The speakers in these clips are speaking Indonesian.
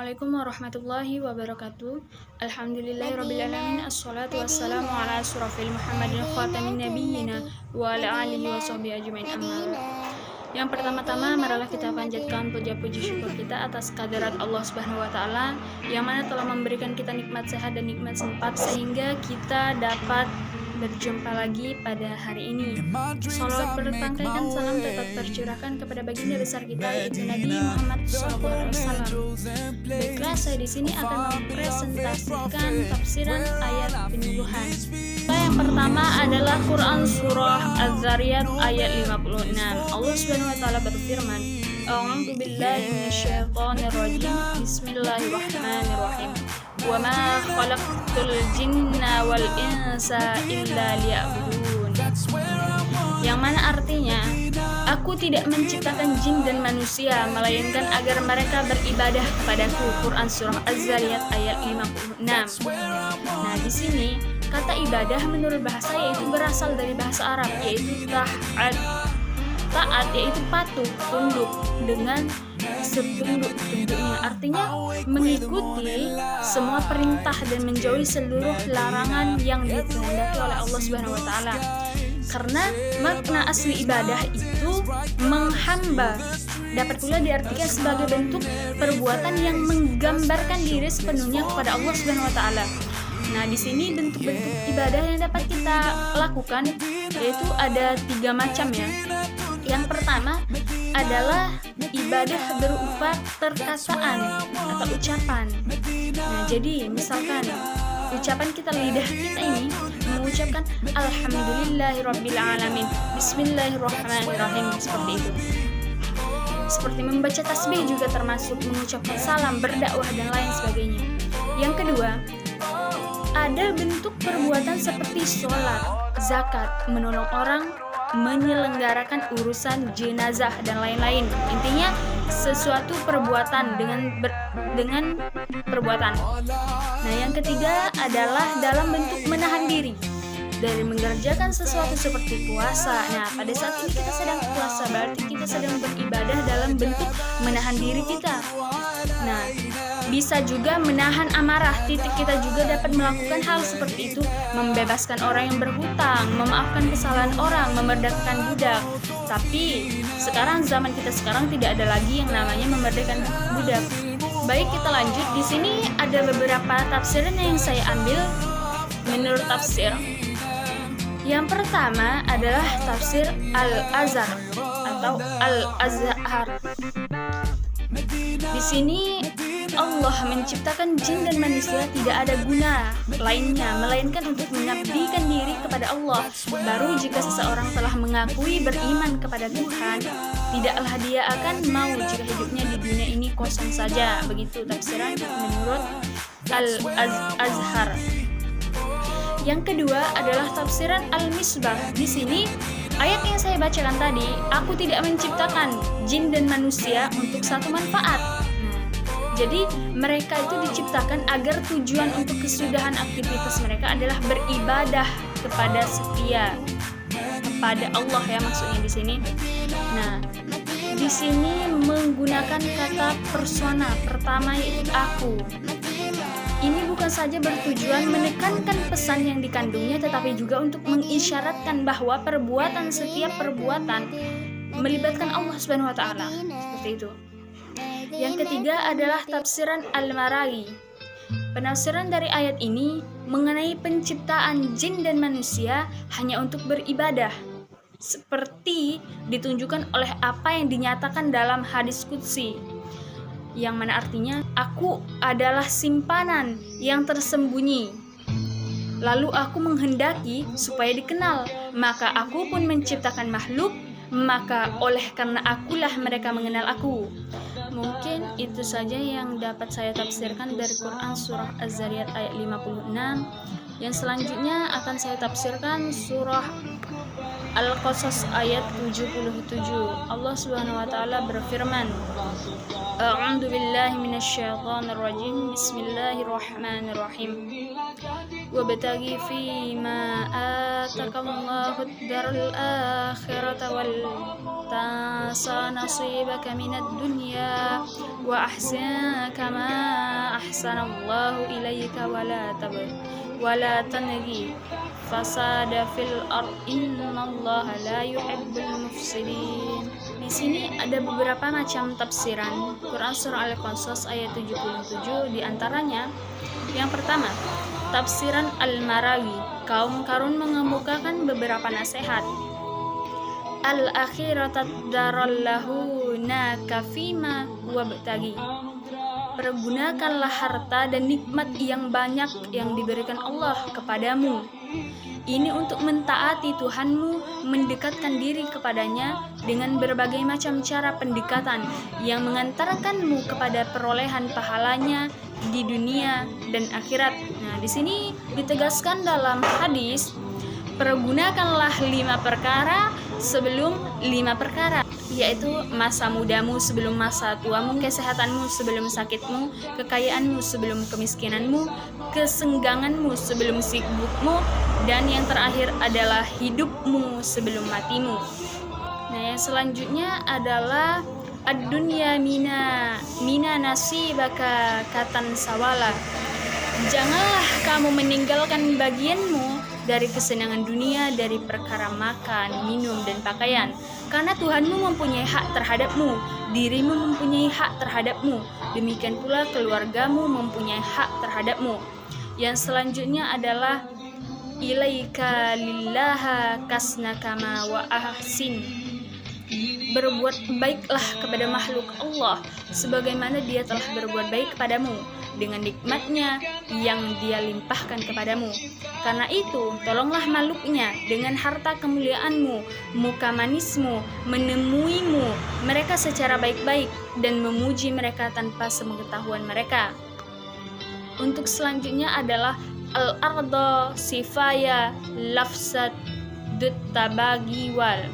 Assalamualaikum warahmatullahi wabarakatuh. Alhamdulillahirrabbilalamin. Assalatu wassalamu ala asyrafil Muhammadin khatamin nabiyyina wa ala alihi wa sahbihi ajmain amma ba'd. Yang pertama-tama marilah kita panjatkan puja-puji syukur kita atas kehadirat Allah Subhanahu wa taala yang mana telah memberikan kita nikmat sehat dan nikmat sempat sehingga kita dapat berjumpa lagi pada hari ini. Salawat berpangkaikan salam tetap tercurahkan kepada baginda besar kita yaitu Nabi Muhammad SAW. Baiklah, saya di sini akan mempresentasikan tafsiran ayat penyuluhan. Yang pertama adalah Quran surah Az-Zariyat ayat 56. Allah Subhanahu wa taala berfirman, A'udzu billahi minasyaitonir rajim. Bismillahirrahmanirrahim. Wa ma khalaqtul jinna wal insa illa liya'budun. Yang mana artinya, aku tidak menciptakan jin dan manusia melainkan agar mereka beribadah kepadaku. Quran surah Az-Zariyat ayat 56. Nah, di sini kata ibadah menurut bahasa yaitu berasal dari bahasa Arab yaitu ta'at. Taat yaitu patuh, tunduk dengan setunduk-tunduknya. Artinya mengikuti semua perintah dan menjauhi seluruh larangan yang dikehendaki oleh Allah Subhanahu wa taala. Karena makna asli ibadah itu menghamba. Dapat pula diartikan sebagai bentuk perbuatan yang menggambarkan diri sepenuhnya kepada Allah Subhanahu wa taala. Nah, di sini bentuk-bentuk ibadah yang dapat kita lakukan yaitu ada 3 macam ya. Yang pertama adalah ibadah berupa perkataan atau ucapan. Nah, jadi misalkan ucapan kita, lidah kita ini mengucapkan Alhamdulillahirrabbilalamin, Bismillahirrahmanirrahim, seperti itu. Seperti membaca tasbih juga termasuk, mengucapkan salam, berdakwah dan lain sebagainya. Yang kedua, ada bentuk perbuatan seperti sholat, zakat, menolong orang, menyelenggarakan urusan jenazah dan lain-lain. Intinya sesuatu perbuatan dengan perbuatan. Nah, yang ketiga adalah dalam bentuk menahan diri dari mengerjakan sesuatu seperti puasa. Nah, pada saat ini kita sedang puasa, berarti kita sedang beribadah dalam bentuk menahan diri kita. Nah, bisa juga menahan amarah. Kita juga dapat melakukan hal seperti itu, membebaskan orang yang berhutang, memaafkan kesalahan orang, memerdekakan budak. Tapi sekarang zaman kita sekarang tidak ada lagi yang namanya memerdekakan budak. Baik, kita lanjut. Di sini ada beberapa tafsiran yang saya ambil menurut tafsir. Yang pertama adalah tafsir Al-Azhar atau Al-Azhar. Di sini Allah menciptakan jin dan manusia tidak ada guna lainnya melainkan untuk mengabdikan diri kepada Allah. Baru jika seseorang telah mengakui beriman kepada Tuhan, tidaklah dia akan mau jika hidupnya di dunia ini kosong saja. Begitu tafsiran menurut Al-Azhar. Yang kedua adalah tafsiran Al-Misbah. Di sini ayat yang saya bacakan tadi, aku tidak menciptakan jin dan manusia untuk satu manfaat. Jadi mereka itu diciptakan agar tujuan untuk kesudahan aktivitas mereka adalah beribadah kepada setia kepada Allah ya, maksudnya di sini. Nah, di sini menggunakan kata persona pertama yaitu aku. Ini bukan saja bertujuan menekankan pesan yang dikandungnya, tetapi juga untuk mengisyaratkan bahwa setiap perbuatan melibatkan Allah Subhanahu wa taala. Seperti itu. Yang ketiga adalah tafsiran Al-Maraghi. Penafsiran dari ayat ini mengenai penciptaan jin dan manusia hanya untuk beribadah, seperti ditunjukkan oleh apa yang dinyatakan dalam hadis qudsi, yang mana artinya, aku adalah simpanan yang tersembunyi. Lalu aku menghendaki supaya dikenal, maka aku pun menciptakan makhluk, maka oleh karena akulah mereka mengenal aku. Mungkin itu saja yang dapat saya tafsirkan dari Quran surah Az-Zariyat ayat 56. Yang selanjutnya akan saya tafsirkan surah Al-Qasas ayat 77. Allah Subhanahu wa taala berfirman, A'udzu billahi minasyaitonir rajim. Bismillahirrahmanirrahim. Wabtaghi fima atakallahu ad-daral akhirata wal tansa nasibaka minad dunya wa ahsin kama ahsanallahu ilaika wala tanghi fasada fil ard innallaha la yuhibbul mufsidin. Di sini ada beberapa macam tafsiran Quran surah Al-Qasas ayat 77. Di antaranya yang pertama, tafsiran Al-Marawi. Kaum Qarun mengemukakan beberapa nasihat. Al-akhirata darallahu nakafima wabtagi. Pergunakanlah harta dan nikmat yang banyak yang diberikan Allah kepadamu. Ini untuk mentaati Tuhanmu, mendekatkan diri kepadanya dengan berbagai macam cara pendekatan yang mengantarkanmu kepada perolehan pahalanya di dunia dan akhirat. Nah, di sini ditegaskan dalam hadis, pergunakanlah 5 perkara sebelum 5 perkara, yaitu masa mudamu sebelum masa tuamu, kesehatanmu sebelum sakitmu, kekayaanmu sebelum kemiskinanmu, kesengganganmu sebelum sibukmu, dan yang terakhir adalah hidupmu sebelum matimu. Nah, yang selanjutnya adalah ad-dunya mina nasibaka katan sawala. Janganlah kamu meninggalkan bagianmu dari kesenangan dunia, dari perkara makan, minum, dan pakaian, karena Tuhanmu mempunyai hak terhadapmu, dirimu mempunyai hak terhadapmu, demikian pula keluargamu mempunyai hak terhadapmu. Yang selanjutnya adalah ilaika lillaha kasnakama wa ahsin. Berbuat baiklah kepada makhluk Allah sebagaimana Dia telah berbuat baik kepadamu dengan nikmatnya yang Dia limpahkan kepadamu. Karena itu, tolonglah makhluknya dengan harta kemuliaanmu, muka manismu, menemuimu mereka secara baik-baik dan memuji mereka tanpa sepengetahuan mereka. Untuk selanjutnya adalah al-ardo sifaya lafsat duttabagi wal.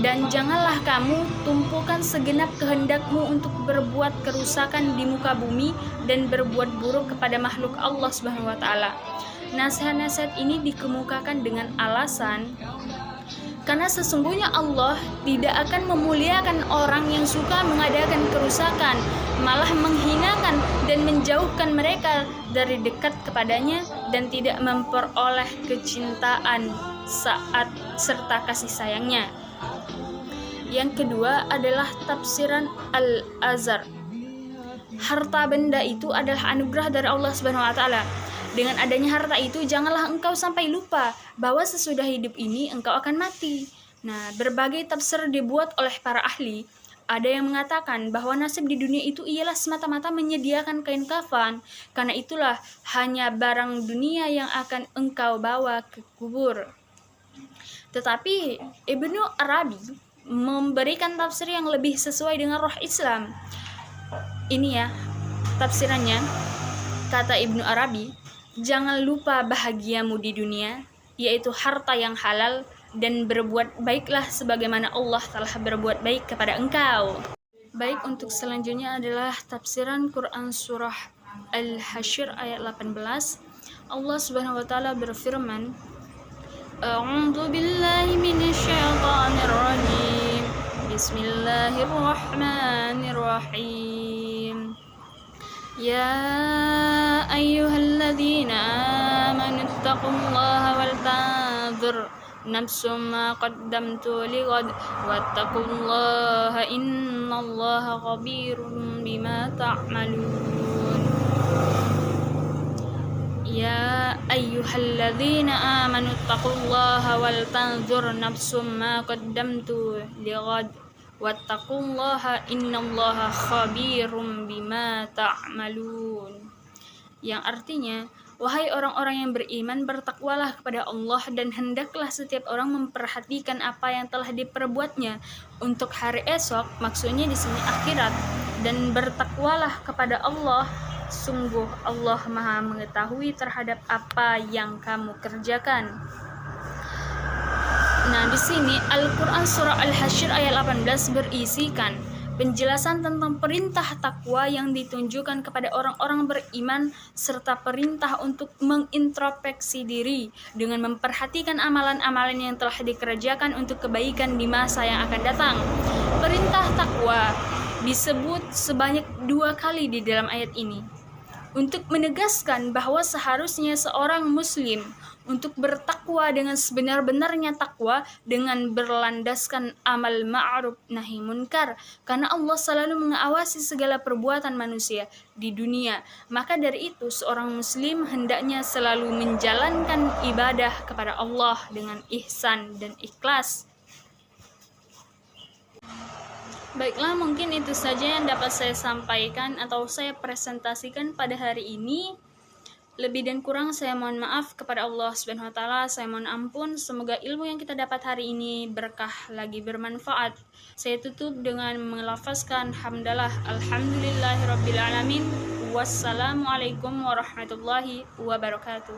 Dan janganlah kamu tumpukan segenap kehendakmu untuk berbuat kerusakan di muka bumi dan berbuat buruk kepada makhluk Allah Subhanahu wa taala. Nasihat-nasihat ini dikemukakan dengan alasan karena sesungguhnya Allah tidak akan memuliakan orang yang suka mengadakan kerusakan, malah menghinakan dan menjauhkan mereka dari dekat kepadanya dan tidak memperoleh kecintaan saat serta kasih sayangnya. Yang kedua adalah tafsiran Al-Azhar. Harta benda itu adalah anugerah dari Allah Subhanahu wa taala. Dengan adanya harta itu, janganlah engkau sampai lupa bahwa sesudah hidup ini engkau akan mati. Nah, berbagai tafsir dibuat oleh para ahli. Ada yang mengatakan bahwa nasib di dunia itu ialah semata-mata menyediakan kain kafan. Karena itulah hanya barang dunia yang akan engkau bawa ke kubur. Tetapi Ibnu Arabi memberikan tafsir yang lebih sesuai dengan roh Islam. Ini ya tafsirannya. Kata Ibnu Arabi, jangan lupa bahagiamu di dunia, yaitu harta yang halal, dan berbuat baiklah sebagaimana Allah telah berbuat baik kepada engkau. Baik, untuk selanjutnya adalah tafsiran Quran surah Al-Hasyr ayat 18. Allah Subhanahu wa taala berfirman, A'udzu billahi minasyaitonir rajim. Bismillahirrahmanirrahim. Ya ayyuhalladzina amanu taqullaha wal tanzur nafsum ma qaddamtu lighad wattaqullaha innallaha khabirum bima ta'malun. Ya ayyuhalladzina amanu taqullaha wal tanzur nafsum ma qaddamtu lighad wattaqullaha innallaha khabirum bima ta'malun. Yang artinya, wahai orang-orang yang beriman, bertakwalah kepada Allah dan hendaklah setiap orang memperhatikan apa yang telah diperbuatnya untuk hari esok, maksudnya di sini akhirat, dan bertakwalah kepada Allah. Sungguh Allah Maha mengetahui terhadap apa yang kamu kerjakan. Nah, di sini Al-Quran surah Al-Hasyr ayat 18 berisikan penjelasan tentang perintah takwa yang ditunjukkan kepada orang-orang beriman, serta perintah untuk mengintrospeksi diri dengan memperhatikan amalan-amalan yang telah dikerjakan untuk kebaikan di masa yang akan datang. Perintah takwa disebut sebanyak 2 kali di dalam ayat ini, untuk menegaskan bahwa seharusnya seorang muslim untuk bertakwa dengan sebenar-benarnya takwa dengan berlandaskan amal ma'ruf nahi munkar, karena Allah selalu mengawasi segala perbuatan manusia di dunia. Maka dari itu seorang muslim hendaknya selalu menjalankan ibadah kepada Allah dengan ihsan dan ikhlas. Baiklah, mungkin itu saja yang dapat saya sampaikan atau saya presentasikan pada hari ini. Lebih dan kurang saya mohon maaf kepada Allah Subhanahu wa taala. Saya mohon ampun. Semoga ilmu yang kita dapat hari ini berkah lagi bermanfaat. Saya tutup dengan melafazkan hamdalah alhamdulillahirabbil alamin. Wassalamualaikum warahmatullahi wabarakatuh.